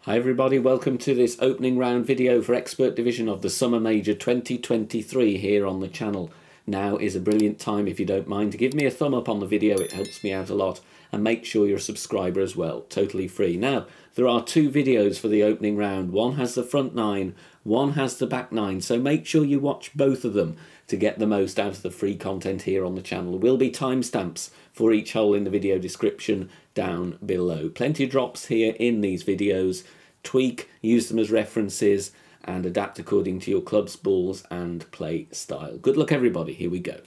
Hi everybody, welcome to this opening round video for Expert Division of the Summer Major 2023 here on the channel. Now is a brilliant time, if you don't mind, to give me a thumb up on the video. It helps me out a lot, and make sure you're a subscriber as well, totally free. Now, there are two videos for the opening round. One has the front nine, one has the back nine, so make sure you watch both of them to get the most out of the free content here on the channel. There will be timestamps for each hole in the video description down below. Plenty of drops here in these videos. Tweak, use them as references, and adapt according to your club's balls and play style. Good luck everybody, here we go.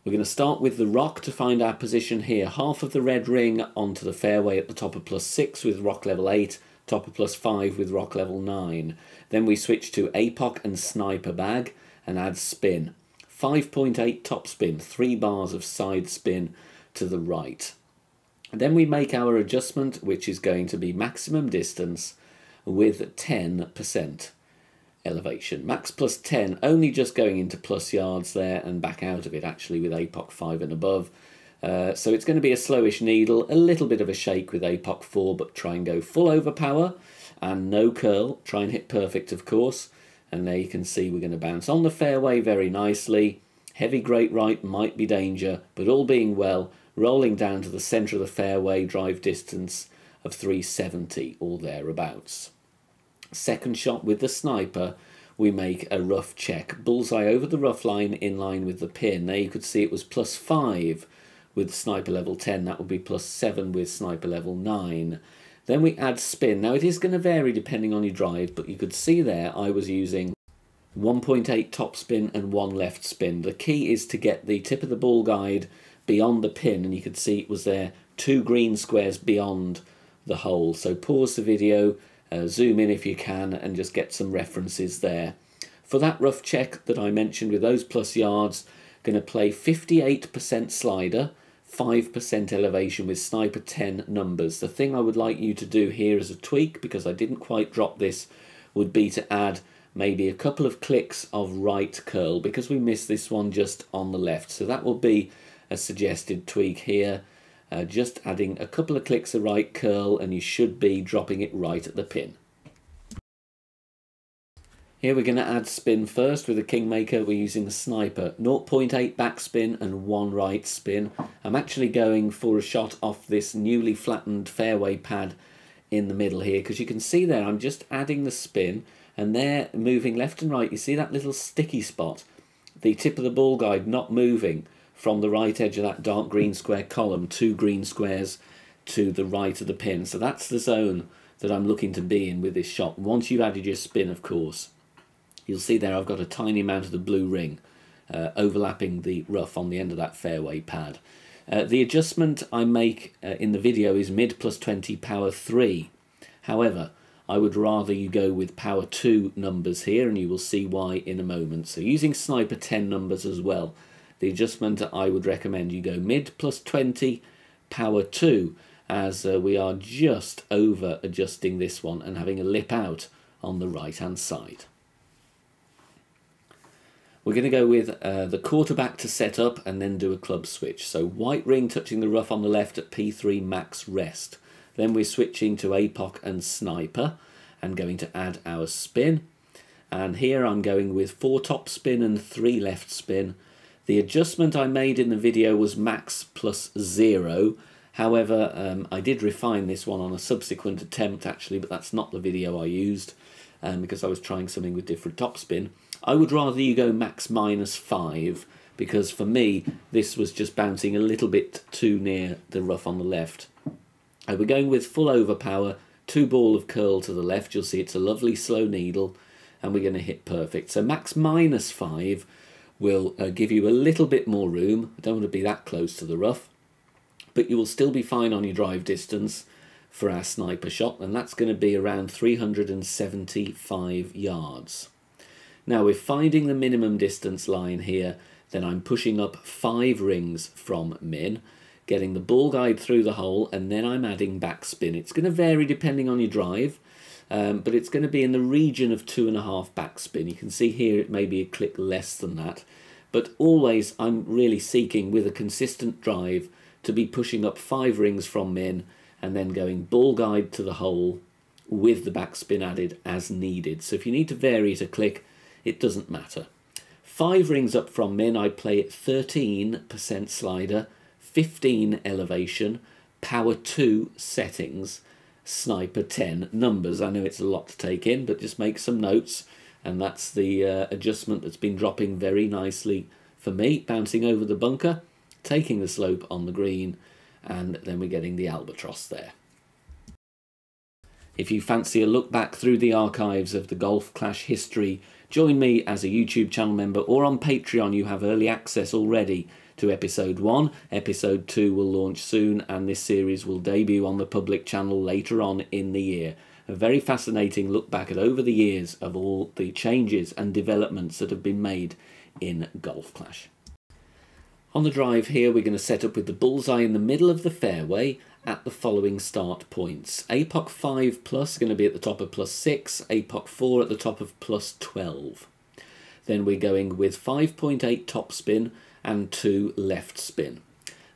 We're going to start with the rock to find our position here. Half of the red ring onto the fairway at the top of +6 with rock level 8, top of +5 with rock level 9. Then we switch to APOC and sniper bag and add spin. 5.8 top spin, 3 bars of side spin to the right. And then we make our adjustment, which is going to be maximum distance with 10% elevation. Max +10, only just going into plus yards there and back out of it actually with APOC 5 and above. So it's going to be a slowish needle, a little bit of a shake with APOC 4, but try and go full overpower and no curl. Try and hit perfect, of course. And there you can see we're going to bounce on the fairway very nicely. Heavy great right might be danger, but all being well, rolling down to the centre of the fairway, drive distance of 370 or thereabouts. Second shot with the sniper, we make a rough check. Bullseye over the rough line in line with the pin. There you could see it was +5 with sniper level 10. That would be +7 with sniper level 9. Then we add spin. Now it is going to vary depending on your drive, but you could see there I was using 1.8 top spin and 1 left spin. The key is to get the tip of the ball guide beyond the pin, and you could see it was there 2 green squares beyond the hole. So pause the video, zoom in if you can, and just get some references there. For that rough check that I mentioned with those plus yards, going to play 58% slider, 5% elevation with sniper 10 numbers. The thing I would like you to do here as a tweak, because I didn't quite drop this, would be to add maybe a couple of clicks of right curl, because we missed this one just on the left. So that will be a suggested tweak here. Just adding a couple of clicks of right curl and you should be dropping it right at the pin. Here we're going to add spin first with the Kingmaker. We're using the sniper. 0.8 backspin and 1 right spin. I'm actually going for a shot off this newly flattened fairway pad in the middle here, because you can see there I'm just adding the spin and they're moving left and right. You see that little sticky spot? The tip of the ball guide not moving from the right edge of that dark green square column, 2 green squares to the right of the pin. So that's the zone that I'm looking to be in with this shot. Once you've added your spin, of course, you'll see there I've got a tiny amount of the blue ring overlapping the rough on the end of that fairway pad. The adjustment I make in the video is mid +20 power 3. However, I would rather you go with power 2 numbers here, and you will see why in a moment. So using sniper 10 numbers as well. The adjustment I would recommend you go mid +20 power 2, as we are just over adjusting this one and having a lip out on the right hand side. We're going to go with the quarterback to set up and then do a club switch. So white ring touching the rough on the left at P3 max rest. Then we're switching to APOC and sniper and going to add our spin. And here I'm going with 4 top spin and 3 left spin. The adjustment I made in the video was max +0. However, I did refine this one on a subsequent attempt actually, but that's not the video I used because I was trying something with different topspin. I would rather you go max -5, because for me this was just bouncing a little bit too near the rough on the left. We're going with full overpower, 2 ball of curl to the left. You'll see it's a lovely slow needle and we're going to hit perfect. So max -5 will give you a little bit more room. I don't want to be that close to the rough, but you will still be fine on your drive distance for our sniper shot, and that's going to be around 375 yards. Now we're finding the minimum distance line here, then I'm pushing up 5 rings from min, getting the ball guide through the hole, and then I'm adding backspin. It's going to vary depending on your drive, but it's going to be in the region of 2.5 backspin. You can see here it may be a click less than that, but always I'm really seeking with a consistent drive to be pushing up 5 rings from min and then going ball guide to the hole with the backspin added as needed. So if you need to vary it a click, it doesn't matter. 5 rings up from min, I play it 13% slider, 15 elevation, power 2 settings, sniper 10 numbers. I know it's a lot to take in, but just make some notes, and that's the adjustment that's been dropping very nicely for me, bouncing over the bunker, taking the slope on the green, and then we're getting the albatross there. If you fancy a look back through the archives of the Golf Clash history, join me as a YouTube channel member, or on Patreon you have early access already to episode 1. Episode 2 will launch soon, and this series will debut on the public channel later on in the year. A very fascinating look back at over the years of all the changes and developments that have been made in Golf Clash. On the drive here, we're going to set up with the bullseye in the middle of the fairway at the following start points. APOC 5 plus going to be at the top of +6, APOC 4 at the top of +12. Then we're going with 5.8 top spin and 2 left spin.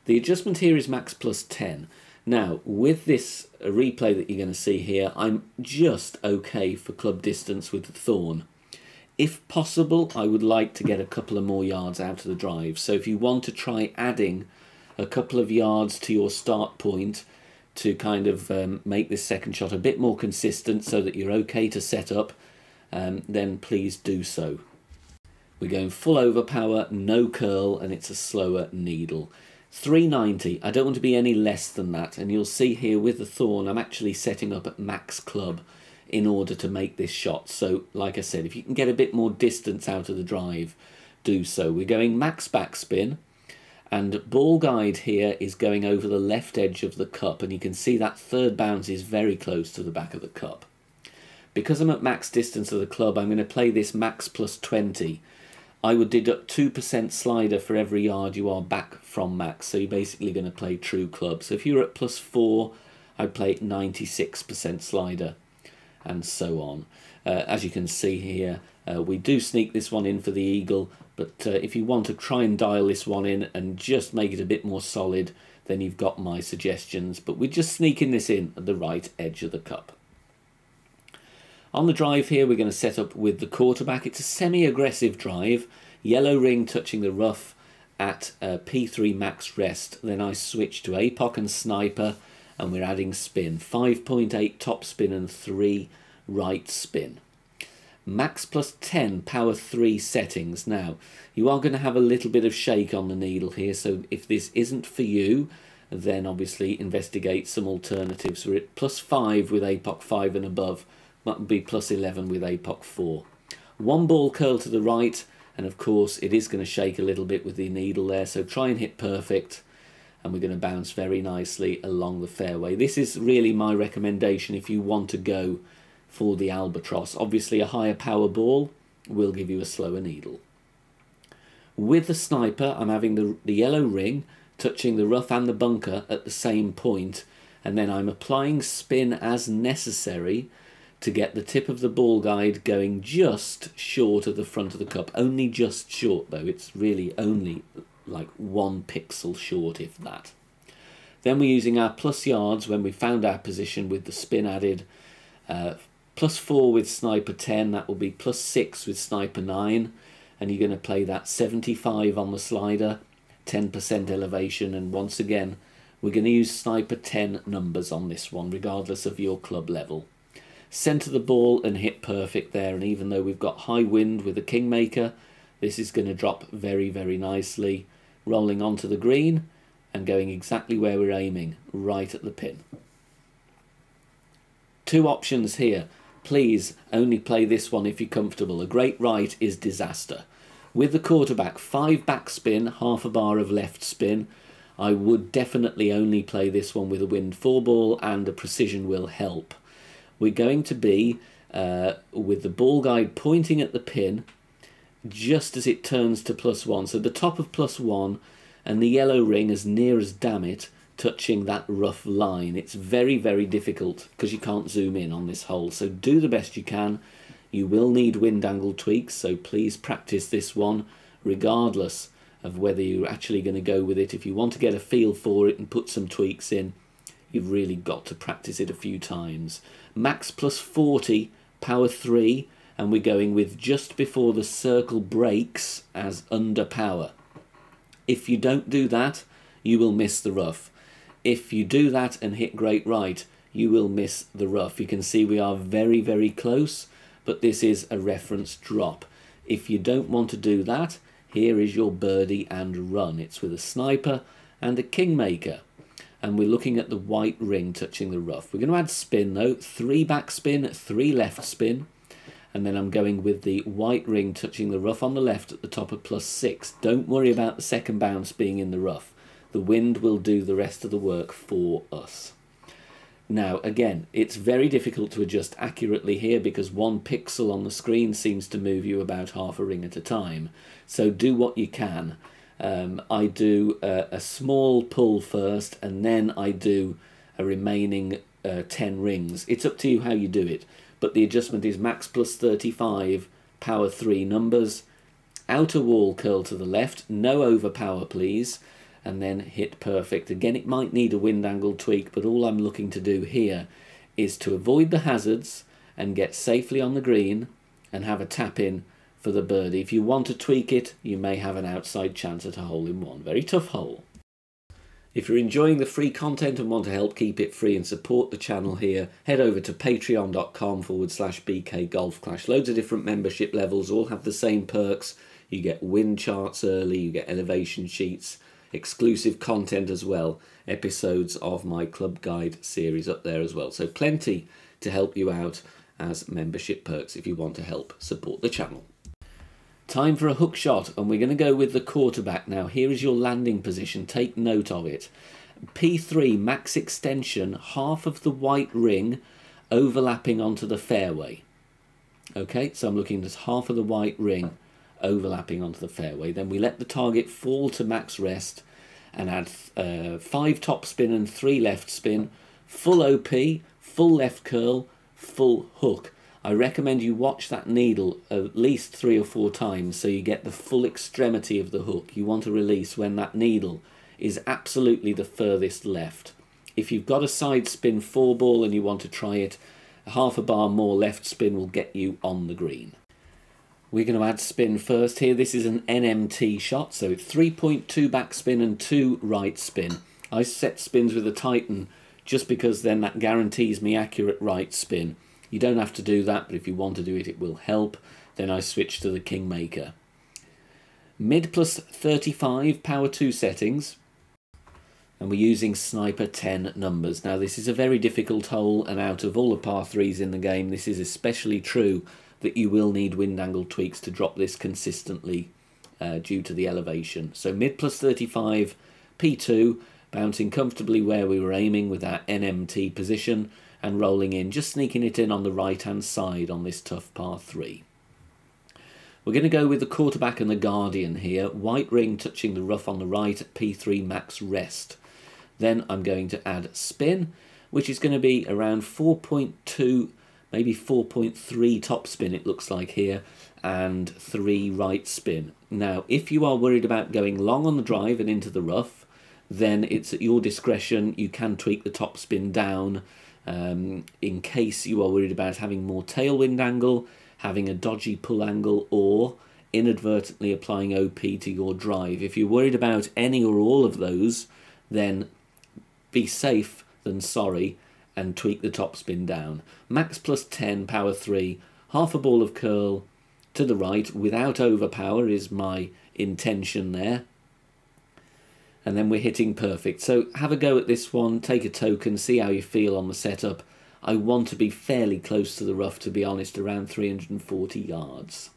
The adjustment here is max +10. Now, with this replay that you're going to see here, I'm just okay for club distance with the Thorn. If possible, I would like to get a couple of more yards out of the drive. So if you want to try adding a couple of yards to your start point to kind of make this second shot a bit more consistent so that you're okay to set up, then please do so. We're going full overpower, no curl, and it's a slower needle. 390, I don't want to be any less than that, and you'll see here with the Thorn I'm actually setting up at max club in order to make this shot. So like I said, if you can get a bit more distance out of the drive, do so. We're going max backspin, and ball guide here is going over the left edge of the cup, and you can see that third bounce is very close to the back of the cup. Because I'm at max distance of the club, I'm going to play this max +20. I would deduct 2% slider for every yard you are back from max, so you're basically going to play true club. So if you were at +4, I'd play 96% slider, and so on. As you can see here, we do sneak this one in for the eagle, but if you want to try and dial this one in and just make it a bit more solid, then you've got my suggestions, but we're just sneaking this in at the right edge of the cup. On the drive here, we're going to set up with the quarterback. It's a semi-aggressive drive, yellow ring touching the rough at P3 max rest. Then I switch to APOC and sniper, and we're adding spin. 5.8 top spin and 3 right spin. Max +10 power 3 settings. Now, you are going to have a little bit of shake on the needle here, so if this isn't for you, then obviously investigate some alternatives. We're at +5 with APOC 5 and above. That would be +11 with APOC 4. One ball curl to the right, and of course it is going to shake a little bit with the needle there, so try and hit perfect, and we're going to bounce very nicely along the fairway. This is really my recommendation if you want to go for the albatross. Obviously a higher power ball will give you a slower needle. With the sniper, I'm having the yellow ring touching the rough and the bunker at the same point, and then I'm applying spin as necessary to get the tip of the ball guide going just short of the front of the cup. Only just short though, it's really only like 1 pixel short, if that. Then we're using our plus yards when we found our position with the spin added. +4 with sniper 10, that will be +6 with sniper 9, and you're going to play that 75 on the slider, 10% elevation, and once again we're going to use sniper 10 numbers on this one regardless of your club level. Centre the ball and hit perfect there, and even though we've got high wind with the Kingmaker, this is going to drop very, very nicely, rolling onto the green and going exactly where we're aiming, right at the pin. 2 options here. Please only play this one if you're comfortable. A great right is disaster. With the quarterback, 5 backspin, half a bar of left spin. I would definitely only play this one with a wind 4 ball, and a precision will help. We're going to be with the ball guide pointing at the pin just as it turns to +1. So the top of +1 and the yellow ring as near as damn it touching that rough line. It's very, very difficult because you can't zoom in on this hole. So do the best you can. You will need wind angle tweaks, so please practice this one regardless of whether you're actually going to go with it. If you want to get a feel for it and put some tweaks in, you've really got to practice it a few times. Max plus 40, power 3, and we're going with just before the circle breaks as under power. If you don't do that, you will miss the rough. If you do that and hit great right, you will miss the rough. You can see we are very, very close, but this is a reference drop. If you don't want to do that, here is your birdie and run. It's with a sniper and a kingmaker. And we're looking at the white ring touching the rough. We're going to add spin though. 3 back spin, 3 left spin. And then I'm going with the white ring touching the rough on the left at the top of plus 6. Don't worry about the second bounce being in the rough. The wind will do the rest of the work for us. Now, again, it's very difficult to adjust accurately here because 1 pixel on the screen seems to move you about half a ring at a time. So do what you can. I do a small pull first, and then I do a remaining 10 rings. It's up to you how you do it. But the adjustment is max plus 35, power 3 numbers, outer wall curl to the left, no overpower please, and then hit perfect. Again, it might need a wind angle tweak, but all I'm looking to do here is to avoid the hazards and get safely on the green and have a tap in for the birdie. If you want to tweak it, you may have an outside chance at a hole-in-one. Very tough hole. If you're enjoying the free content and want to help keep it free and support the channel here, head over to patreon.com/BK Golf Clash. Loads of different membership levels, all have the same perks. You get wind charts early, you get elevation sheets, exclusive content as well, episodes of my club guide series up there as well. So plenty to help you out as membership perks if you want to help support the channel. Time for a hook shot, and we're going to go with the quarterback now. Here is your landing position. Take note of it. P3, max extension, half of the white ring overlapping onto the fairway. Okay, so I'm looking at half of the white ring overlapping onto the fairway. Then we let the target fall to max rest and add 5 top spin and 3 left spin, full OP, full left curl, full hook. I recommend you watch that needle at least 3 or 4 times so you get the full extremity of the hook. You want to release when that needle is absolutely the furthest left. If you've got a side spin 4 ball and you want to try it, half a bar more left spin will get you on the green. We're going to add spin first here. This is an NMT shot, so it's 3.2 back spin and 2 right spin. I set spins with a Titan just because then that guarantees me accurate right spin. You don't have to do that, but if you want to do it, it will help. Then I switch to the Kingmaker. Mid plus 35, power 2 settings. And we're using sniper 10 numbers. Now this is a very difficult hole, and out of all the par 3s in the game, this is especially true that you will need wind angle tweaks to drop this consistently due to the elevation. So mid plus 35, P2, bouncing comfortably where we were aiming with our NMT position, and rolling in, just sneaking it in on the right hand side on this tough par 3. We're going to go with the quarterback and the guardian here. White ring touching the rough on the right at P3 max rest. Then I'm going to add spin, which is going to be around 4.2, maybe 4.3 top spin it looks like here, and 3 right spin. Now if you are worried about going long on the drive and into the rough, then it's at your discretion. You can tweak the top spin down in case you are worried about having more tailwind angle, having a dodgy pull angle, or inadvertently applying OP to your drive. If you're worried about any or all of those, then be safe than sorry and tweak the top spin down. Max plus 10, power 3, half a ball of curl to the right without overpower is my intention there. And then we're hitting perfect. So have a go at this one, take a token, see how you feel on the setup. I want to be fairly close to the rough, to be honest, around 340 yards.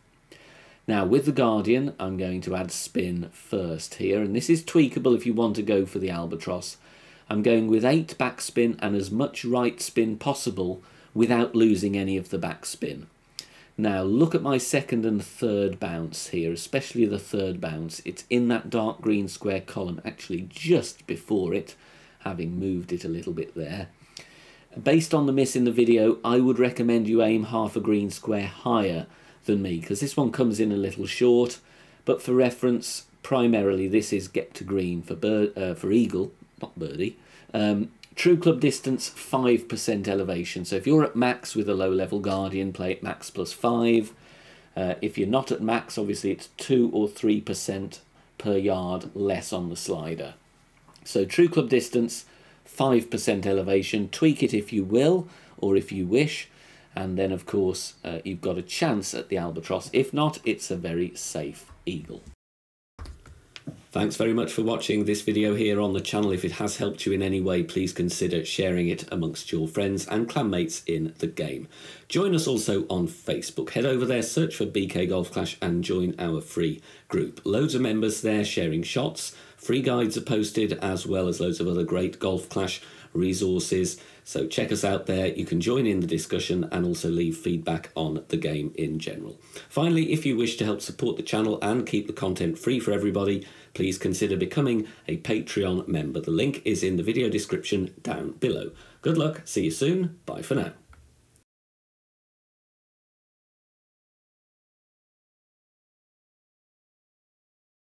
Now with the Guardian, I'm going to add spin first here, and this is tweakable if you want to go for the Albatross. I'm going with 8 back spin and as much right spin possible without losing any of the back spin. Now look at my second and third bounce here, especially the third bounce. It's in that dark green square column, actually just before it, having moved it a little bit there. Based on the miss in the video, I would recommend you aim half a green square higher than me, because this one comes in a little short. But for reference, primarily this is get to green for eagle, not birdie. True club distance, 5% elevation. So if you're at max with a low level Guardian, play at max plus 5. If you're not at max, obviously it's 2 or 3% per yard less on the slider. So true club distance, 5% elevation. Tweak it if you will, or if you wish. And then, of course, you've got a chance at the Albatross. If not, it's a very safe eagle. Thanks very much for watching this video here on the channel. If it has helped you in any way, please consider sharing it amongst your friends and clanmates in the game. Join us also on Facebook. Head over there, search for BK Golf Clash and join our free group. Loads of members there sharing shots. Free guides are posted, as well as loads of other great Golf Clash resources. So check us out there. You can join in the discussion and also leave feedback on the game in general. Finally, if you wish to help support the channel and keep the content free for everybody, please consider becoming a Patreon member. The link is in the video description down below. Good luck, see you soon, bye for now.